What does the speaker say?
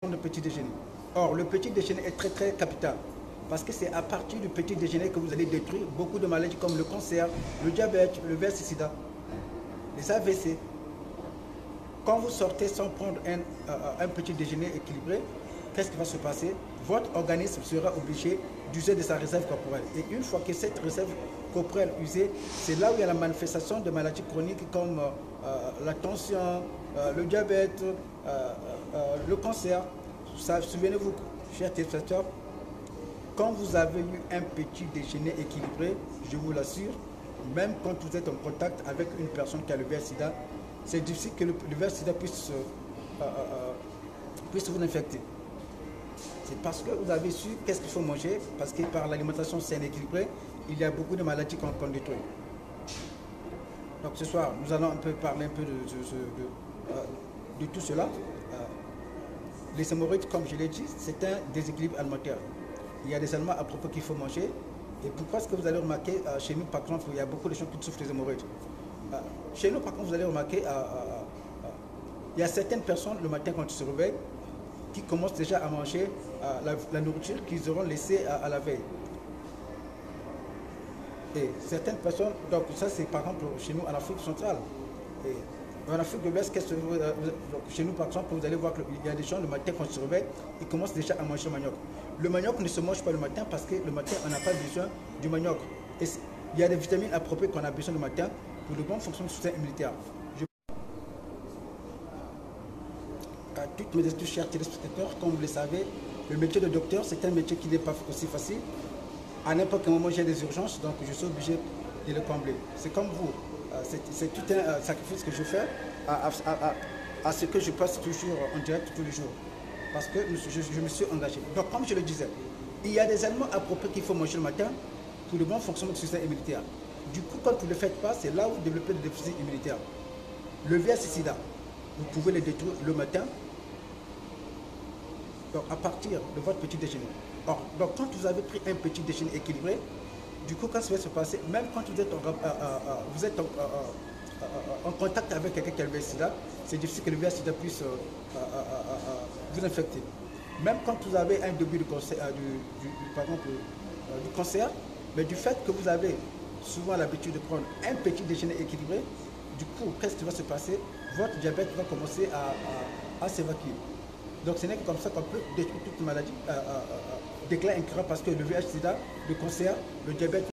Le petit déjeuner. Or, le petit déjeuner est très capital parce que c'est à partir du petit déjeuner que vous allez détruire beaucoup de maladies comme le cancer, le diabète, le VIH-Sida, les AVC. Quand vous sortez sans prendre un petit déjeuner équilibré, qu'est-ce qui va se passer? Votre organisme sera obligé d'user de sa réserve corporelle. Et une fois que cette réserve corporelle usée, c'est là où il y a la manifestation de maladies chroniques comme la tension, le diabète, le cancer. Souvenez-vous, chers téléspectateurs, quand vous avez eu un petit déjeuner équilibré, je vous l'assure, même quand vous êtes en contact avec une personne qui a le VIH-Sida, c'est difficile que le VIH-Sida puisse vous infecter. C'est parce que vous avez su qu'est-ce qu'il faut manger, parce que par l'alimentation saine et équilibrée, il y a beaucoup de maladies qu'on détruit. Donc ce soir, nous allons parler un peu de tout cela. Les hémorroïdes, comme je l'ai dit, c'est un déséquilibre alimentaire. Il y a des aliments à propos qu'il faut manger. Et pourquoi est-ce que vous allez remarquer, chez nous par exemple, il y a beaucoup de gens qui souffrent des hémorroïdes. Chez nous par contre, vous allez remarquer, il y a certaines personnes le matin quand ils se réveillent, qui commencent déjà à manger la nourriture qu'ils auront laissée à la veille. Et certaines personnes, donc ça c'est par exemple chez nous en Afrique centrale. Et en Afrique de l'Ouest, chez nous par exemple, vous allez voir qu'il y a des gens le matin quand ils se réveillent, ils commencent déjà à manger le manioc. Le manioc ne se mange pas le matin parce que le matin on n'a pas besoin du manioc. Et il y a des vitamines appropriées qu'on a besoin le matin pour le bon fonctionnement du système immunitaire. À toutes mes excuses, chers téléspectateurs, comme vous le savez, le métier de docteur, c'est un métier qui n'est pas aussi facile. À n'importe quel moment, j'ai des urgences, donc je suis obligé de le combler. C'est comme vous, c'est tout un sacrifice que je fais à ce que je passe toujours en direct tous les jours. Parce que je me suis engagé. Donc, comme je le disais, il y a des aliments appropriés qu'il faut manger le matin pour le bon fonctionnement du système immunitaire. Du coup, quand vous ne le faites pas, c'est là où vous développez le déficit immunitaire. Le VIH-Sida, vous pouvez le détruire le matin, donc à partir de votre petit déjeuner. Or, donc quand vous avez pris un petit déjeuner équilibré, du coup, quand ça va se passer, même quand vous êtes en contact avec quelqu'un qui a le VIH-Sida, c'est difficile que le VIH-Sida puisse vous infecter. Même quand vous avez un début de cancer, du cancer, mais du fait que vous avez souvent l'habitude de prendre un petit déjeuner équilibré, du coup, qu'est-ce qui va se passer? Votre diabète va commencer à s'évacuer. Donc ce n'est que comme ça qu'on peut détruire toute maladie, déclin incurable parce que le VIH-Sida, le cancer, le diabète,